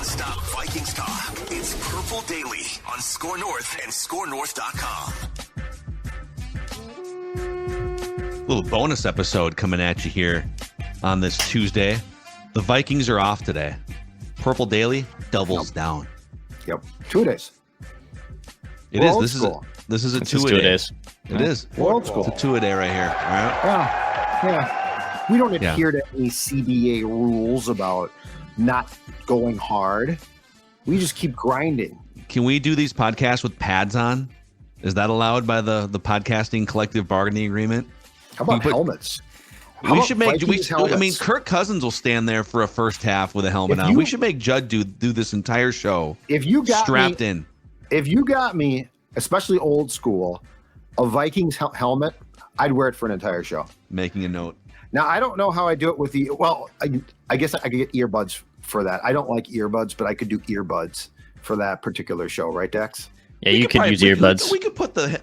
Non-stop Vikings talk. It's Purple Daily on Score North and ScoreNorth.com. Little bonus episode coming at you here on this Tuesday. The Vikings are off today. Purple Daily doubles down. Yep, 2 days. It is. This is a two-a-day. It is. Old school. It's a two-a-day right here. All right. Yeah. We don't adhere to any CBA rules about not going hard. We just keep grinding. Can we do these podcasts with pads on? Is that allowed by the podcasting collective bargaining agreement? How about helmets? I mean, Kirk Cousins will stand there for a first half with a helmet on. We should make Judd do this entire show strapped in. If you got me, especially old school, a Vikings helmet, I'd wear it for an entire show. Making a note. Now, I don't know how I do it with I guess I could get earbuds for that. I don't like earbuds, but I could do earbuds for that particular show, right, Dex? Yeah, you could use earbuds. We could put But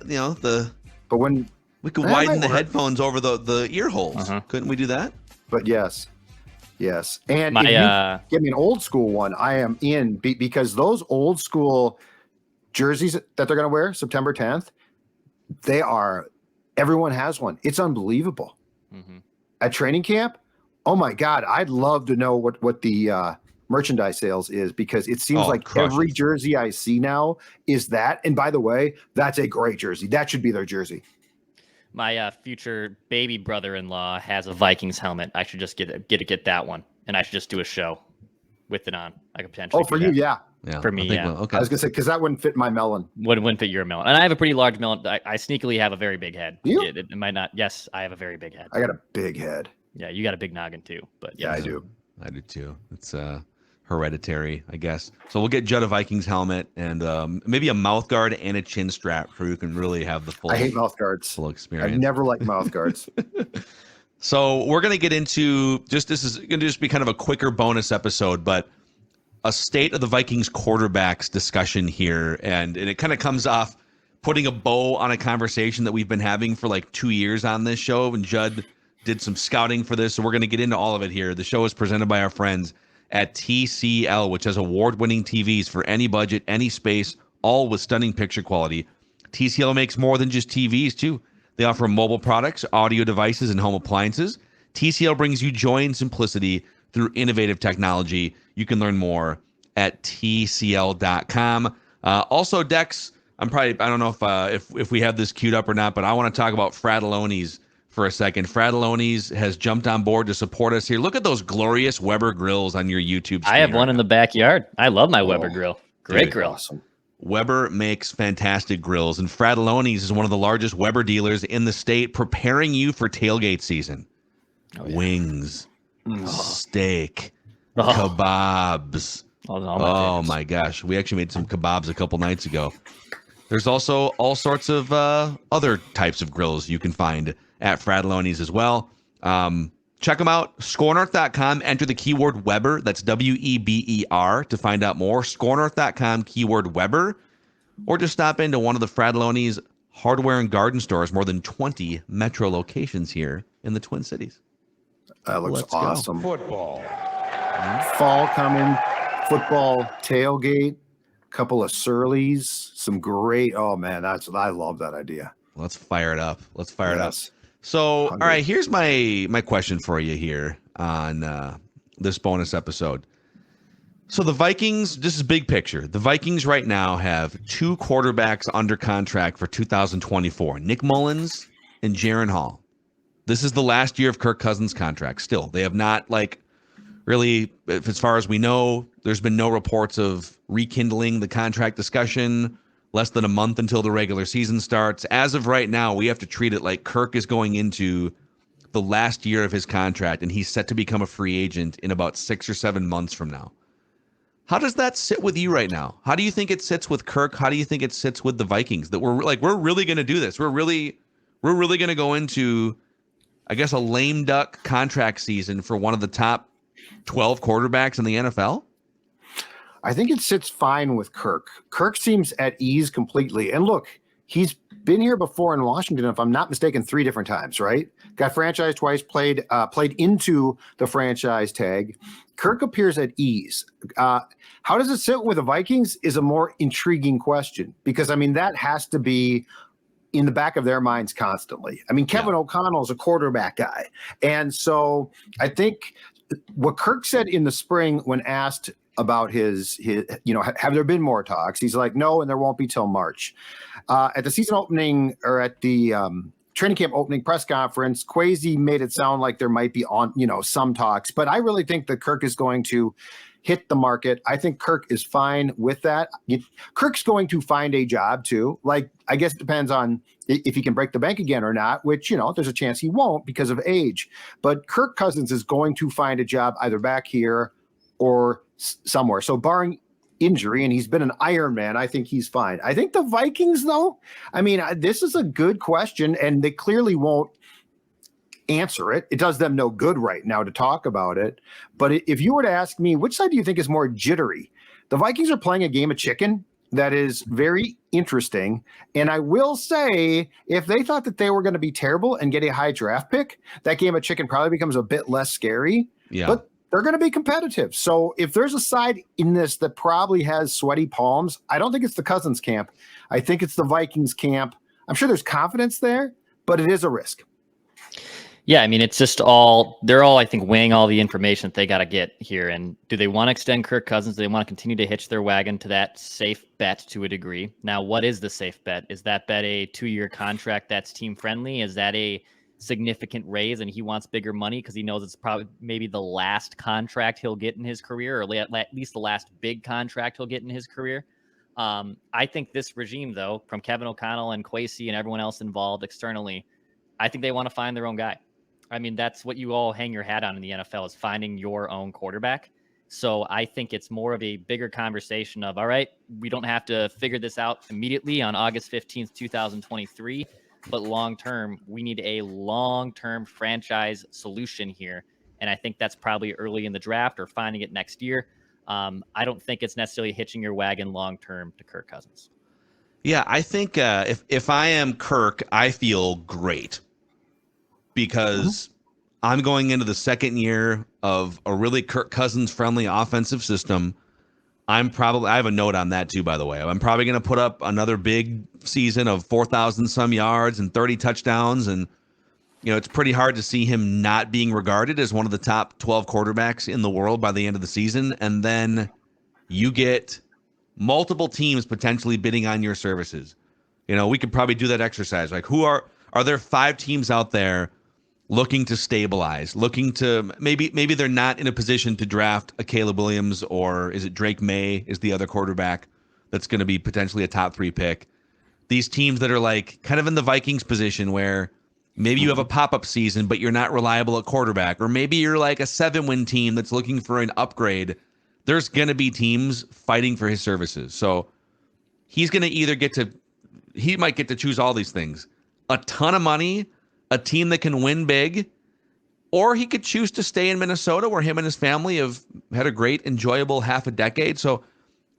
when we could widen the headphones over the ear holes. Couldn't we do that? But yes. And if you give me an old school one, I am in because those old school jerseys that they're going to wear September 10th, everyone has one. It's unbelievable. At training camp, oh my God, I'd love to know what the merchandise sales is, because it seems like every jersey I see now is that. And by the way, that's a great jersey. That should be their jersey. My future baby brother-in-law has a Vikings helmet. I should just get that one, and I should just do a show with it on. I could potentially. Oh, for you, yeah. For me, yeah. Okay. I was gonna say, because that wouldn't fit my melon. Wouldn't fit your melon, and I have a pretty large melon. I sneakily have a very big head. You? It might not. Yes, I have a very big head. I got a big head. Yeah, you got a big noggin too. But yeah, I do. I do too. It's hereditary, I guess. So we'll get Judd a Vikings helmet and maybe a mouth guard and a chin strap so you can really have the full. I hate mouth guards. Full experience. I've never liked mouth guards. So we're gonna get into this is gonna just be kind of a quicker bonus episode, but a state of the Vikings quarterbacks discussion here, and it kind of comes off putting a bow on a conversation that we've been having for like 2 years on this show, and Judd did some scouting for this, so we're going to get into all of it here. The show is presented by our friends at TCL, which has award-winning TVs for any budget, any space, all with stunning picture quality. TCL makes more than just TVs, too. They offer mobile products, audio devices, and home appliances. TCL brings you joy and simplicity through innovative technology. You can learn more at TCL.com. Also, Dex, I don't know if we have this queued up or not, but I want to talk about Fratelloni's for a second. Fratelloni's has jumped on board to support us here. Look at those glorious Weber grills on your YouTube screen. I have one in the backyard. I love my Weber grill. Great grill. Awesome. Weber makes fantastic grills, and Fratelloni's is one of the largest Weber dealers in the state, preparing you for tailgate season. Wings, steak, kebabs. Oh my gosh. We actually made some kebabs a couple nights ago. There's also all sorts of other types of grills you can find at Fratelloni's as well. Check them out. ScoreNorth.com. Enter the keyword Weber. That's WEBER to find out more. ScoreNorth.com, keyword Weber. Or just stop into one of the Fratelloni's hardware and garden stores. More than 20 metro locations here in the Twin Cities. That looks awesome. Football. Fall coming. Football tailgate. Couple of Surly's. Some great. Oh man, I love that idea. Let's fire it up. So, all right, here's my question for you here on this bonus episode. So the Vikings, this is big picture. The Vikings right now have two quarterbacks under contract for 2024, Nick Mullins and Jaren Hall. This is the last year of Kirk Cousins' contract still. They have not, really, as far as we know, there's been no reports of rekindling the contract discussion. Less than a month until the regular season starts. As of right now, we have to treat it like Kirk is going into the last year of his contract, and he's set to become a free agent in about 6 or 7 months from now. How does that sit with you right now? How do you think it sits with Kirk? How do you think it sits with the Vikings? That we're really going to do this. We're really going to go into, I guess, a lame duck contract season for one of the top 12 quarterbacks in the NFL? I think it sits fine with Kirk. Kirk seems at ease completely. And look, he's been here before in Washington, if I'm not mistaken, 3 different times, right? Got franchised twice, played into the franchise tag. Kirk appears at ease. How does it sit with the Vikings is a more intriguing question, because, I mean, that has to be in the back of their minds constantly. I mean, Kevin O'Connell is a quarterback guy. And so I think what Kirk said in the spring when asked about his have there been more talks? He's like, no, and there won't be till March. At the season opening, or at the training camp opening press conference, Kwesi made it sound like there might be some talks, but I really think that Kirk is going to hit the market. I think Kirk is fine with that. Kirk's going to find a job too. Like, I guess it depends on if he can break the bank again or not, which, there's a chance he won't because of age. But Kirk Cousins is going to find a job either back here or somewhere. So barring injury, and he's been an Iron Man, I think he's fine. I think the Vikings, though, I mean, this is a good question, and they clearly won't answer it. It does them no good right now to talk about it. But if you were to ask me, which side do you think is more jittery? The Vikings are playing a game of chicken that is very interesting. And I will say, if they thought that they were going to be terrible and get a high draft pick, that game of chicken probably becomes a bit less scary. Yeah. But they're going to be competitive. So if there's a side in this that probably has sweaty palms, I don't think it's the Cousins camp. I think it's the Vikings camp. I'm sure there's confidence there, but it is a risk. Yeah, I mean, it's just they're all, I think, weighing all the information that they got to get here. And do they want to extend Kirk Cousins? Do they want to continue to hitch their wagon to that safe bet to a degree? Now, what is the safe bet? Is that bet a 2-year contract that's team friendly? Is that a significant raise and he wants bigger money because he knows it's probably maybe the last contract he'll get in his career, or at least the last big contract he'll get in his career? I think this regime, though, from Kevin O'Connell and Kwesi and everyone else involved externally, I think they want to find their own guy. I mean, that's what you all hang your hat on in the NFL, is finding your own quarterback. So I think it's more of a bigger conversation of, all right, we don't have to figure this out immediately on August 15th, 2023. But long-term, we need a long-term franchise solution here. And I think that's probably early in the draft or finding it next year. I don't think it's necessarily hitching your wagon long-term to Kirk Cousins. Yeah, I think if I am Kirk, I feel great because I'm going into the second year of a really Kirk Cousins-friendly offensive system. I have a note on that too, by the way. I'm probably going to put up another big season of 4,000 some yards and 30 touchdowns. And, it's pretty hard to see him not being regarded as one of the top 12 quarterbacks in the world by the end of the season. And then you get multiple teams potentially bidding on your services. We could probably do that exercise. Like, are there 5 teams out there looking to stabilize, looking to maybe they're not in a position to draft a Caleb Williams, or is it Drake May is the other quarterback that's going to be potentially a top 3 pick. These teams that are like kind of in the Vikings position where maybe you have a pop-up season, but you're not reliable at quarterback, or maybe you're like a 7-win team that's looking for an upgrade. There's going to be teams fighting for his services. So he's going to he might get to choose all these things. A ton of money, a team that can win big, or he could choose to stay in Minnesota where him and his family have had a great, enjoyable half a decade. So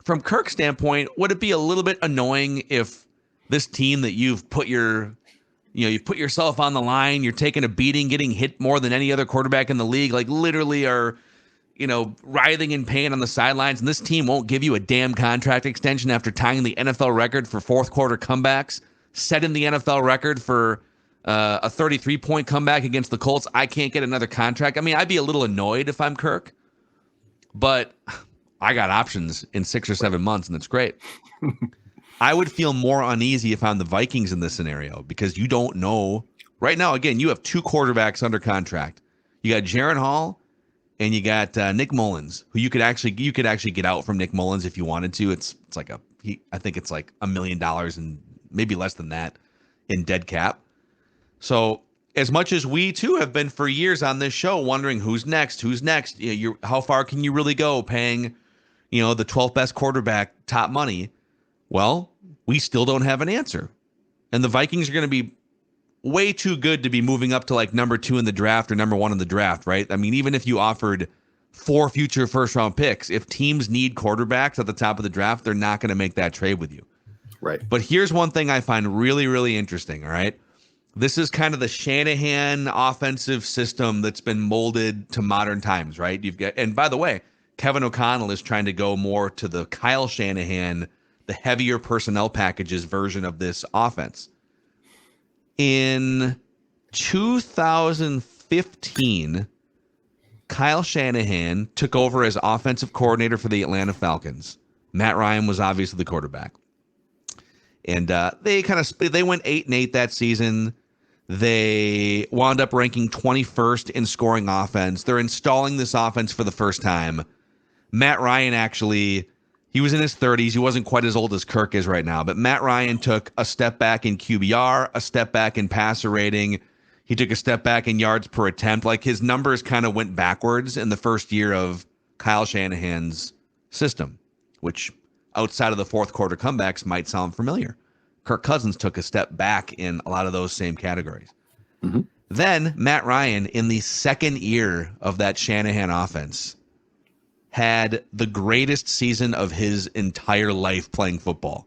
from Kirk's standpoint, would it be a little bit annoying if this team that you've put yourself on the line, you're taking a beating, getting hit more than any other quarterback in the league, like literally are, writhing in pain on the sidelines, and this team won't give you a damn contract extension after tying the NFL record for fourth quarter comebacks, setting the NFL record for a 33-point comeback against the Colts? I can't get another contract. I mean, I'd be a little annoyed if I'm Kirk, but I got options in 6 or 7 months, and it's great. I would feel more uneasy if I'm the Vikings in this scenario, because you don't know. Right now, again, you have 2 quarterbacks under contract. You got Jaron Hall and you got Nick Mullins, who you could actually get out from Nick Mullins if you wanted to. It's like I think it's like $1 million and maybe less than that in dead cap. So as much as we too have been for years on this show wondering who's next, how far can you really go paying, the 12th best quarterback top money? Well, we still don't have an answer. And the Vikings are going to be way too good to be moving up to like number 2 in the draft or number 1 in the draft, right? I mean, even if you offered 4 future first round picks, if teams need quarterbacks at the top of the draft, they're not going to make that trade with you. Right. But here's one thing I find really, really interesting. All right. This is kind of the Shanahan offensive system that's been molded to modern times, right? And by the way, Kevin O'Connell is trying to go more to the Kyle Shanahan, the heavier personnel packages version of this offense. In 2015, Kyle Shanahan took over as offensive coordinator for the Atlanta Falcons. Matt Ryan was obviously the quarterback. And they went 8-8 that season. They wound up ranking 21st in scoring offense. They're installing this offense for the first time. Matt Ryan he was in his 30s. He wasn't quite as old as Kirk is right now, but Matt Ryan took a step back in QBR, a step back in passer rating. He took a step back in yards per attempt. Like, his numbers kind of went backwards in the first year of Kyle Shanahan's system, which outside of the fourth quarter comebacks might sound familiar. Kirk Cousins took a step back in a lot of those same categories. Mm-hmm. Then Matt Ryan, in the second year of that Shanahan offense, had the greatest season of his entire life playing football.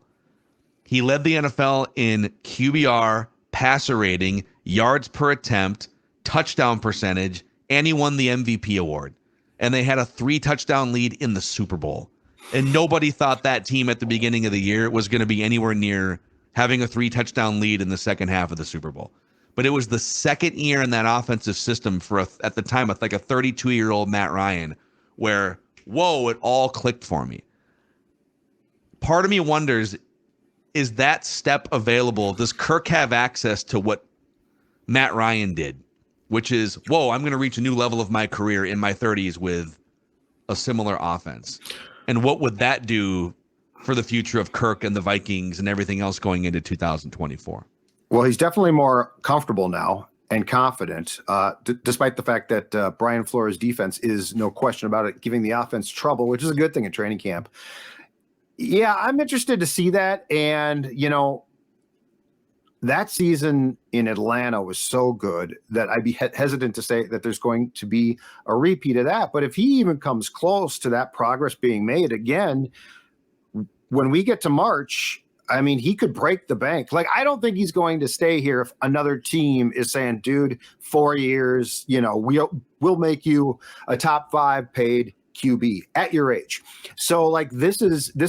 He led the NFL in QBR, passer rating, yards per attempt, touchdown percentage, and he won the MVP award. And they had a 3-touchdown lead in the Super Bowl. And nobody thought that team at the beginning of the year was going to be anywhere near having a 3-touchdown lead in the second half of the Super Bowl. But it was the second year in that offensive system for, at the time, like a 32-year-old Matt Ryan, where, whoa, it all clicked for me. Part of me wonders, is that step available? Does Kirk have access to what Matt Ryan did, which is, whoa, I'm going to reach a new level of my career in my 30s with a similar offense? And what would that do for the future of Kirk and the Vikings and everything else going into 2024? Well, he's definitely more comfortable now and confident, despite the fact that Brian Flores' defense is, no question about it, giving the offense trouble, which is a good thing in training camp. Yeah, I'm interested to see that. And, that season in Atlanta was so good that I'd be hesitant to say that there's going to be a repeat of that. But if he even comes close to that progress being made again, when we get to March, I mean, he could break the bank. Like, I don't think he's going to stay here if another team is saying, dude, 4 years, we'll make you a top 5 paid QB at your age. So, like, this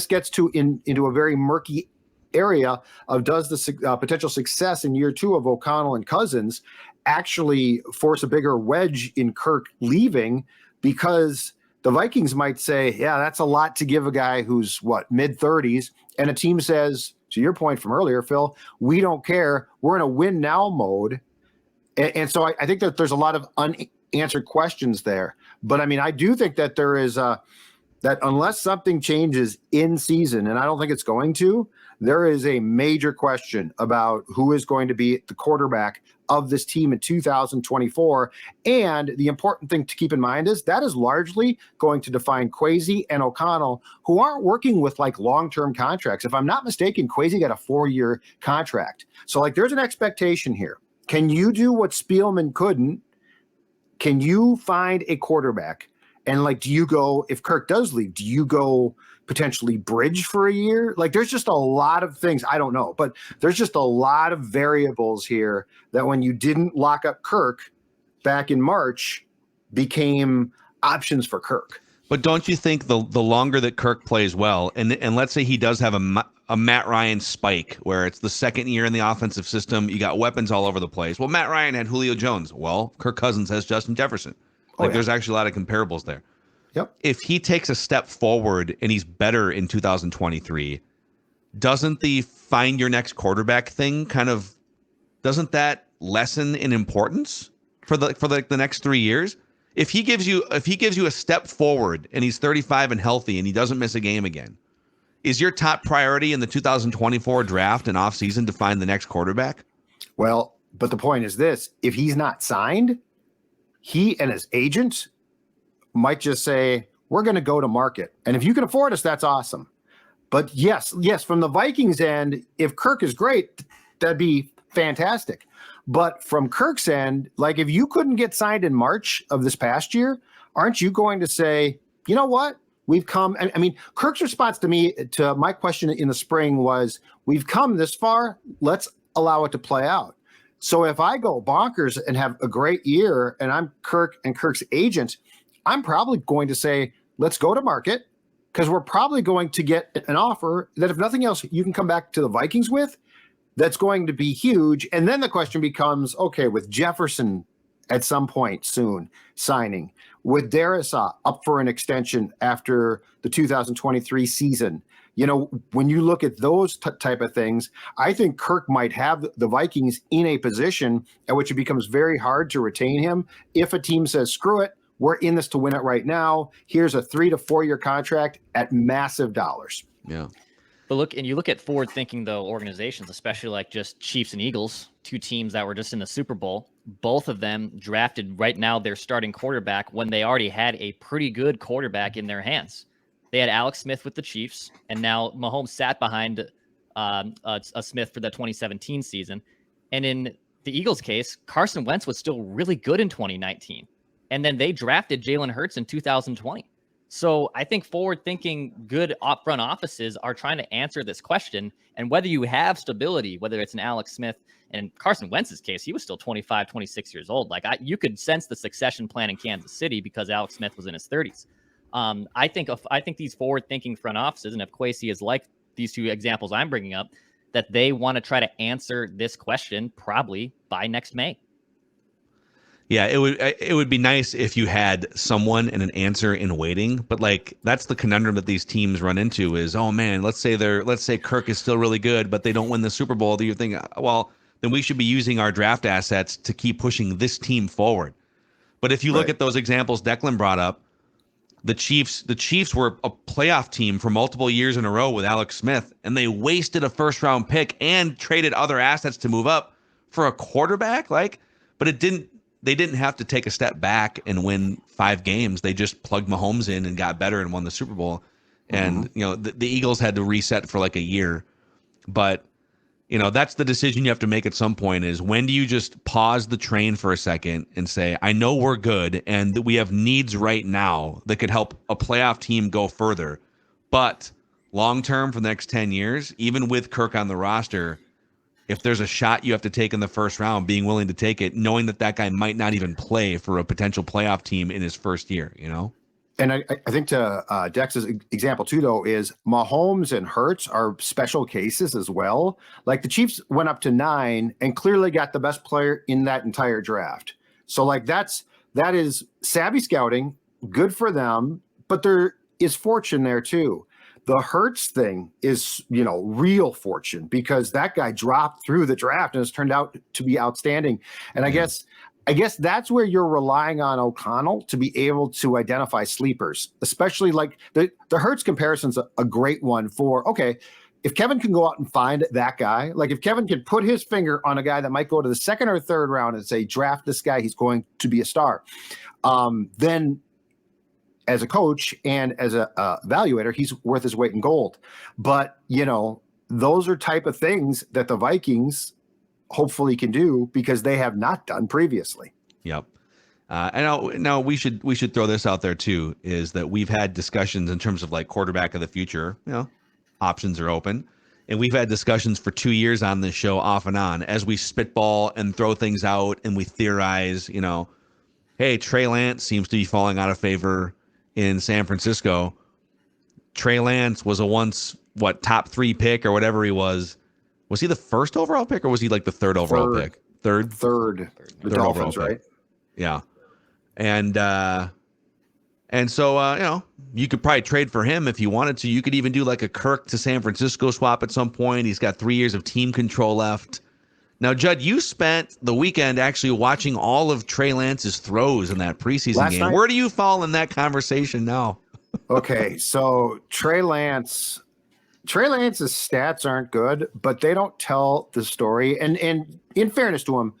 gets into a very murky area of, does the potential success in year 2 of O'Connell and Cousins actually force a bigger wedge in Kirk leaving? Because the Vikings might say, yeah, that's a lot to give a guy who's mid-30s, and a team says, to your point from earlier, Phil, we don't care. We're in a win now mode. And so I think that there's a lot of unanswered questions there. But I mean, I do think that there is that unless something changes in season, and I don't think it's going to, there is a major question about who is going to be the quarterback of this team in 2024. And the important thing to keep in mind is that is largely going to define Kwesi and O'Connell, who aren't working with like long-term contracts. If I'm not mistaken, Kwesi got a 4-year contract. So like, there's an expectation here. Can you do what Spielman couldn't? Can you find a quarterback? And like, do you go, if Kirk does leave, do you go potentially bridge for a year? Like, there's just a lot of things. I don't know, but there's just a lot of variables here that when you didn't lock up Kirk back in March became options for Kirk. But don't you think the longer that Kirk plays well, and let's say he does have a Matt Ryan spike where it's the second year in the offensive system, you got weapons all over the place. Well, Matt Ryan had Julio Jones. Well, Kirk Cousins has Justin Jefferson. There's actually a lot of comparables there. Yep. If he takes a step forward and he's better in 2023, doesn't the find your next quarterback thing doesn't that lessen in importance for the next 3 years? If he gives you a step forward and he's 35 and healthy and he doesn't miss a game again, is your top priority in the 2024 draft and offseason to find the next quarterback? Well, but the point is this: if he's not signed, he and his agent might just say, we're going to go to market. And if you can afford us, that's awesome. But yes, from the Vikings end, if Kirk is great, that'd be fantastic. But from Kirk's end, like, if you couldn't get signed in March of this past year, aren't you going to say, you know what? we've come. I mean, Kirk's response to my question in the spring was, we've come this far. Let's allow it to play out. So if I go bonkers and have a great year and I'm Kirk and Kirk's agent, I'm probably going to say, let's go to market, because we're probably going to get an offer that, if nothing else, you can come back to the Vikings with. That's going to be huge. And then the question becomes, okay, with Jefferson at some point soon signing, with Darrisaw up for an extension after the 2023 season, when you look at those type of things, I think Kirk might have the Vikings in a position at which it becomes very hard to retain him. If a team says, screw it, we're in this to win it right now, here's a 3 to 4 year contract at massive dollars. Yeah. But you look at forward-thinking, though, organizations, especially like just Chiefs and Eagles, two teams that were just in the Super Bowl. Both of them drafted right now their starting quarterback when they already had a pretty good quarterback in their hands. They had Alex Smith with the Chiefs, and now Mahomes sat behind a Smith for the 2017 season. And in the Eagles' case, Carson Wentz was still really good in 2019. And then they drafted Jalen Hurts in 2020. So I think forward-thinking good front offices are trying to answer this question. And whether you have stability, whether it's an Alex Smith, and Carson Wentz's case, he was still 25, 26 years old. Like you could sense the succession plan in Kansas City because Alex Smith was in his 30s. I think these forward-thinking front offices, and if Kwesi is like these two examples I'm bringing up, that they want to try to answer this question probably by next May. Yeah, it would be nice if you had someone and an answer in waiting, but like that's the conundrum that these teams run into is, oh man, let's say Kirk is still really good, but they don't win the Super Bowl. Do you think, well, then we should be using our draft assets to keep pushing this team forward? But if you look at those examples Declan brought up, the Chiefs were a playoff team for multiple years in a row with Alex Smith, and they wasted a first round pick and traded other assets to move up for a quarterback. But they didn't have to take a step back and win 5 games. They just plugged Mahomes in and got better and won the Super Bowl. And, the Eagles had to reset for like a year. But, that's the decision you have to make at some point is, when do you just pause the train for a second and say, I know we're good and that we have needs right now that could help a playoff team go further. But long term for the next 10 years, even with Kirk on the roster, if there's a shot you have to take in the first round, being willing to take it, knowing that guy might not even play for a potential playoff team in his first year, And I think to Dex's example too, though, is Mahomes and Hurts are special cases as well. Like the Chiefs went up to 9 and clearly got the best player in that entire draft. So that is savvy scouting, good for them, but there is fortune there too. The Hurts thing is, real fortune, because that guy dropped through the draft and has turned out to be outstanding. And I guess that's where you're relying on O'Connell to be able to identify sleepers, especially like the Hurts comparison's a great one for, okay, if Kevin can go out and find that guy, like if Kevin can put his finger on a guy that might go to the 2nd or 3rd round and say, draft this guy, he's going to be a star. Then as a coach and as a evaluator, he's worth his weight in gold. But, those are type of things that the Vikings hopefully can do because they have not done previously. Yep. And now we should throw this out there too, is that we've had discussions in terms of like quarterback of the future, options are open. And we've had discussions for 2 years on this show off and on as we spitball and throw things out and we theorize, hey, Trey Lance seems to be falling out of favor in San Francisco. Trey Lance was a once top 3 pick or whatever he was. Was he the 1st overall pick or was he like the 3rd overall pick? Third. The Dolphins, right? Yeah. And so you could probably trade for him if you wanted to. You could even do like a Kirk to San Francisco swap at some point. He's got 3 years of team control left. Now, Judd, you spent the weekend actually watching all of Trey Lance's throws in that preseason game. Where do you fall in that conversation now? Okay, so Trey Lance's stats aren't good, but they don't tell the story. And in fairness to him,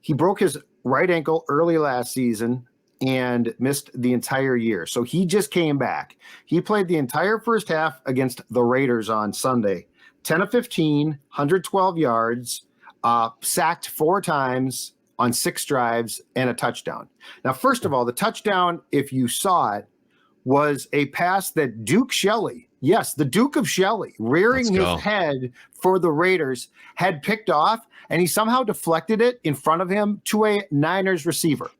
he broke his right ankle early last season and missed the entire year. So he just came back. He played the entire first half against the Raiders on Sunday. 10 of 15, 112 yards. Sacked 4 times on 6 drives and a touchdown. Now, first of all, the touchdown, if you saw it, was a pass that Duke Shelley, yes, the Duke of Shelley, rearing his head for the Raiders, had picked off, and he somehow deflected it in front of him to a Niners receiver.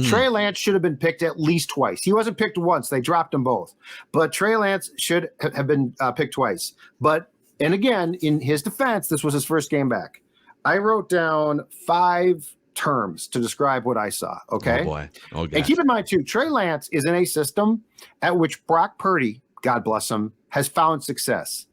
Trey Lance should have been picked at least twice. He wasn't picked once. They dropped him both. But Trey Lance should have been picked twice. And again, in his defense, this was his first game back. I wrote down 5 terms to describe what I saw. Okay. Oh boy. Oh, and keep in mind too, Trey Lance is in a system at which Brock Purdy, God bless him, has found success.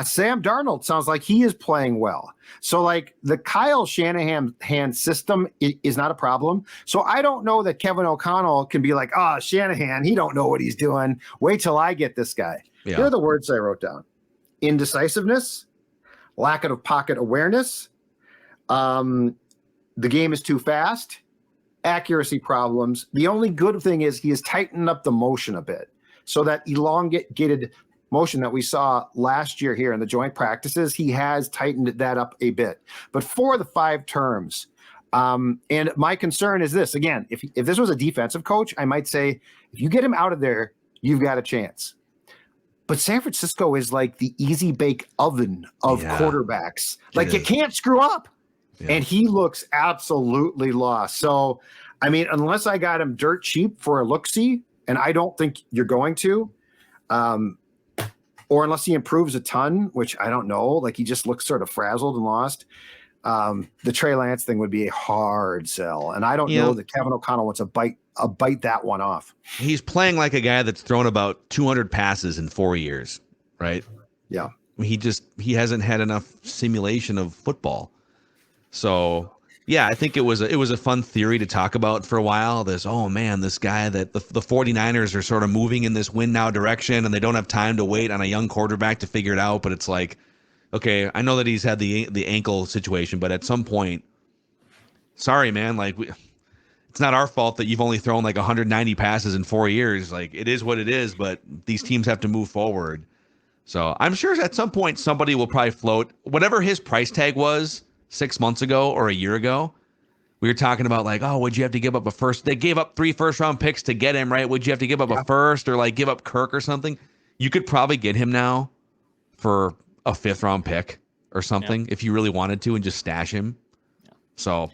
Sam Darnold sounds like he is playing well. So like the Kyle Shanahan system is not a problem. So I don't know that Kevin O'Connell can be like, Shanahan, he don't know what he's doing. Wait till I get this guy. Yeah. Here are the words I wrote down: indecisiveness, lack of pocket awareness, the game is too fast, accuracy problems. The only good thing is he has tightened up the motion a bit. So that elongated motion that we saw last year here in the joint practices, he has tightened that up a bit. But for the 5 terms, and my concern is this, again, if this was a defensive coach, I might say, if you get him out of there, you've got a chance. But San Francisco is like the easy bake oven of quarterbacks. Like you can't screw up. Yeah. And he looks absolutely lost. So, I mean, unless I got him dirt cheap for a look-see, and I don't think you're going to, or unless he improves a ton, which I don't know, like he just looks sort of frazzled and lost, the Trey Lance thing would be a hard sell. And I don't know that Kevin O'Connell wants to bite that one off. He's playing like a guy that's thrown about 200 passes in 4 years, right? Yeah. He hasn't had enough simulation of football. So, yeah, I think it was a fun theory to talk about for a while. This guy that the 49ers are sort of moving in this win now direction, and they don't have time to wait on a young quarterback to figure it out. But it's like, okay, I know that he's had the ankle situation, but at some point, sorry, man, like it's not our fault that you've only thrown like 190 passes in 4 years. Like it is what it is, but these teams have to move forward. So I'm sure at some point somebody will probably float whatever his price tag was 6 months ago or a year ago. We were talking about like, would you have to give up a first? They gave up 3 first-round picks to get him, right? Would you have to give up a first or like give up Kirk or something? You could probably get him now for a 5th-round pick or something if you really wanted to and just stash him. Yeah. So,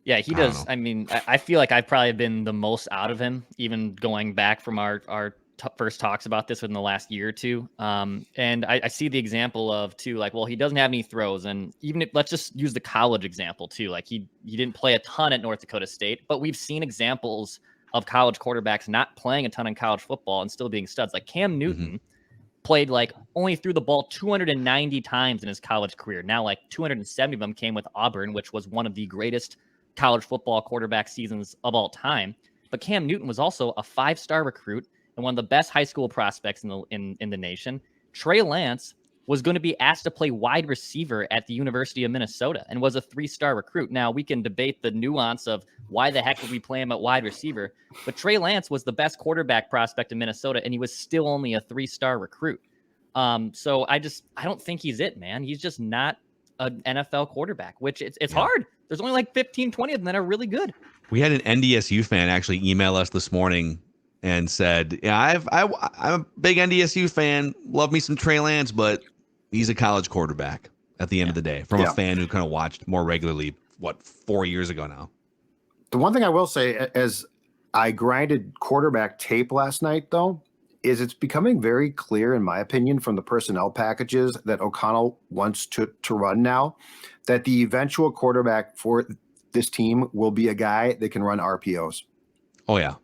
yeah, he does. I mean, I feel like I've probably been the most out of him, even going back from our first talks about this within the last year or two. And I see the example of too, like, well, he doesn't have any throws. And even if, let's just use the college example too. Like he didn't play a ton at North Dakota State, but we've seen examples of college quarterbacks not playing a ton in college football and still being studs. Like Cam Newton played like only threw the ball 290 times in his college career. Now like 270 of them came with Auburn, which was one of the greatest college football quarterback seasons of all time. But Cam Newton was also a 5-star recruit and one of the best high school prospects in the nation. Trey Lance was going to be asked to play wide receiver at the University of Minnesota and was a 3-star recruit. Now, we can debate the nuance of why the heck would we play him at wide receiver, but Trey Lance was the best quarterback prospect in Minnesota, and he was still only a 3-star recruit. So I don't think he's it, man. He's just not an NFL quarterback, which it's hard. There's only like 15, 20 of them that are really good. We had an NDSU fan actually email us this morning and said, I'm a big NDSU fan, love me some Trey Lance, but he's a college quarterback at the end of the day, from a fan who kind of watched more regularly, 4 years ago now. The one thing I will say, as I grinded quarterback tape last night, though, is it's becoming very clear, in my opinion, from the personnel packages that O'Connell wants to run now, that the eventual quarterback for this team will be a guy that can run RPOs. Oh, yeah.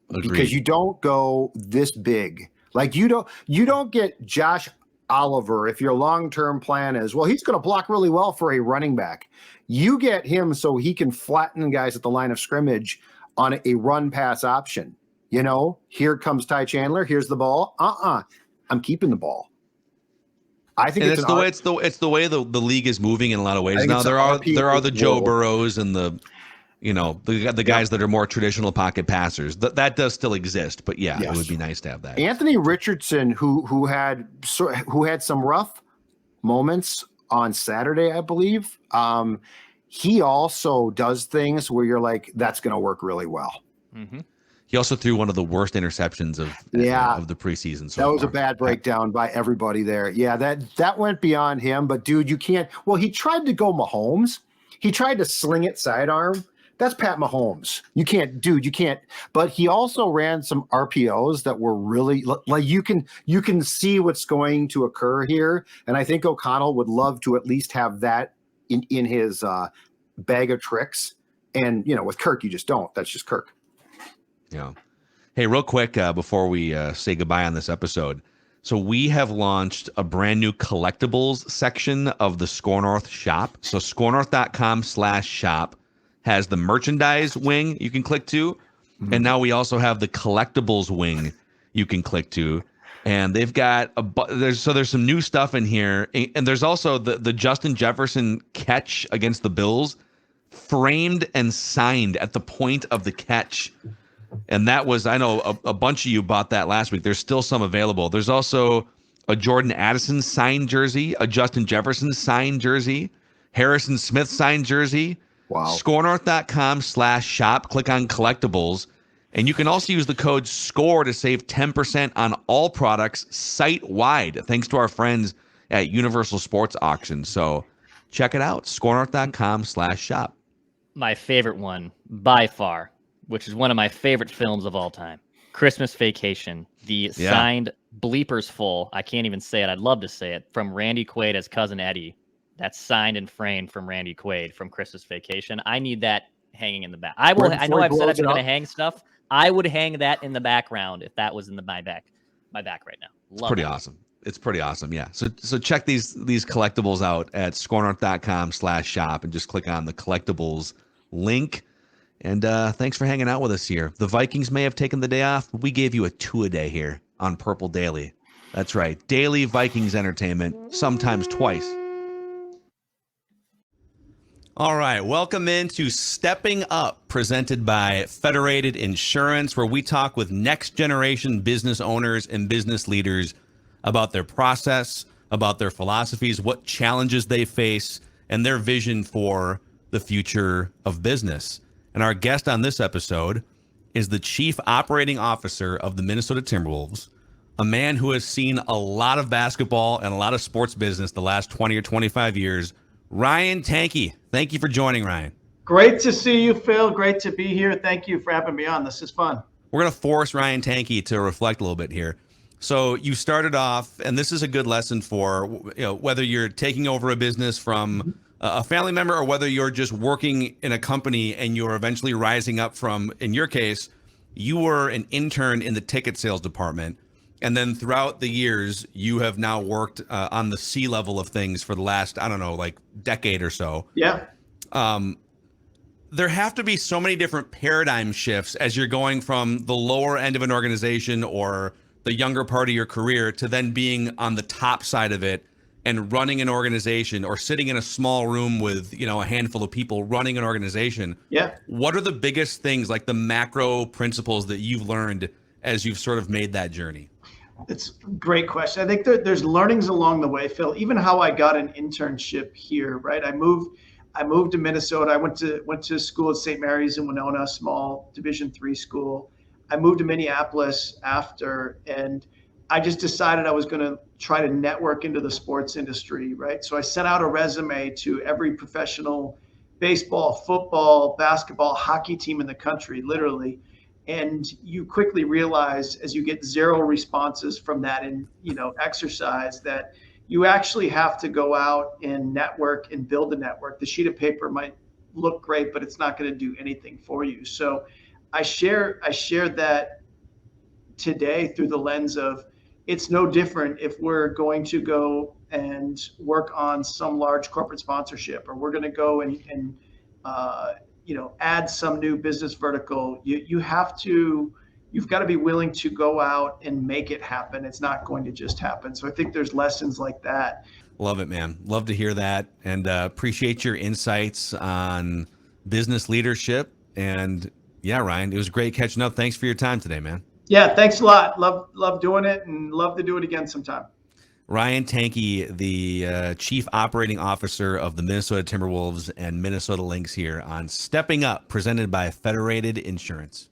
Agreed. Because you don't go this big. Like you don't get Josh Oliver if your long-term plan is, well, he's going to block really well for a running back. You get him so he can flatten guys at the line of scrimmage on a run-pass option. You know, here comes Ty Chandler. Here's the ball. I'm keeping the ball. I think it's the way the league is moving in a lot of ways. Now there are the Joe Burrows and the guys that are more traditional pocket passers. That does still exist, but it would be nice to have that. Anthony Richardson, who had some rough moments on Saturday, I believe. He also does things where you're like, that's going to work really well. Mm-hmm. He also threw one of the worst interceptions of the preseason. So that was a bad breakdown by everybody there. Yeah, that went beyond him. But dude, you can't. Well, he tried to go Mahomes. He tried to sling it sidearm. That's Pat Mahomes. You can't. But he also ran some RPOs that were really like you can see what's going to occur here. And I think O'Connell would love to at least have that in his bag of tricks. And with Kirk, you just don't. That's just Kirk. Yeah. Hey, real quick before we say goodbye on this episode. So we have launched a brand new collectibles section of the Score North shop. So scorenorth.com/shop has the merchandise wing you can click to. Mm-hmm. And now we also have the collectibles wing you can click to. And they've got there's some new stuff in here. And there's also the Justin Jefferson catch against the Bills framed and signed at the point of the catch. And that was, I know a bunch of you bought that last week. There's still some available. There's also a Jordan Addison signed jersey, a Justin Jefferson signed jersey, Harrison Smith signed jersey. Wow. Scorenorth.com/shop. Click on collectibles. And you can also use the code SCORE to save 10% on all products site-wide, thanks to our friends at Universal Sports Auction. So check it out, scorenorth.com/shop. My favorite one, by far, which is one of my favorite films of all time, Christmas Vacation, the signed bleepers full, I can't even say it, I'd love to say it, from Randy Quaid as Cousin Eddie. That's signed and framed from Randy Quaid from Christmas Vacation. I need that hanging in the back. I know I've said I've been going to hang stuff. I would hang that in the background if that was in my back right now. It's pretty awesome. It's pretty awesome. Yeah. So check these collectibles out at scorenorth.com/shop and just click on the collectibles link. And thanks for hanging out with us here. The Vikings may have taken the day off, but we gave you a 2-a-day here on Purple Daily. That's right. Daily Vikings entertainment, sometimes twice. All right. Welcome into Stepping Up, presented by Federated Insurance, where we talk with next generation business owners and business leaders about their process, about their philosophies, what challenges they face, and their vision for the future of business. And our guest on this episode is the Chief Operating Officer of the Minnesota Timberwolves, a man who has seen a lot of basketball and a lot of sports business the last 20 or 25 years, Ryan Tanke. Thank you for joining, Ryan. Great to see you, Phil. Great to be here. Thank you for having me on. This is fun. We're going to force Ryan Tanke to reflect a little bit here. So you started off, and this is a good lesson for whether you're taking over a business from a family member or whether you're just working in a company and you're eventually rising up from, in your case, you were an intern in the ticket sales department. And then throughout the years, you have now worked on the C level of things for the last, decade or so. Yeah. There have to be so many different paradigm shifts as you're going from the lower end of an organization or the younger part of your career to then being on the top side of it and running an organization or sitting in a small room with, a handful of people running an organization. Yeah. What are the biggest things, like the macro principles that you've learned as you've sort of made that journey? It's a great question. I think there's learnings along the way, Phil. Even how I got an internship here, right? I moved to Minnesota. I went to school at St. Mary's in Winona, small Division III school. I moved to Minneapolis after, and I just decided I was going to try to network into the sports industry, right? So I sent out a resume to every professional baseball, football, basketball, hockey team in the country, literally. And you quickly realize as you get zero responses from that exercise that you actually have to go out and network and build a network. The sheet of paper might look great, but it's not going to do anything for you. So I shared that today through the lens of it's no different if we're going to go and work on some large corporate sponsorship, or we're going to go and add some new business vertical. You've got to be willing to go out and make it happen. It's not going to just happen. So I think there's lessons like that. Love it, man. Love to hear that, and appreciate your insights on business leadership. And yeah, Ryan, it was great catching up. Thanks for your time today, man. Yeah, thanks a lot. Love doing it, and love to do it again sometime. Ryan Tanke, the Chief Operating Officer of the Minnesota Timberwolves and Minnesota Lynx, here on Stepping Up, presented by Federated Insurance.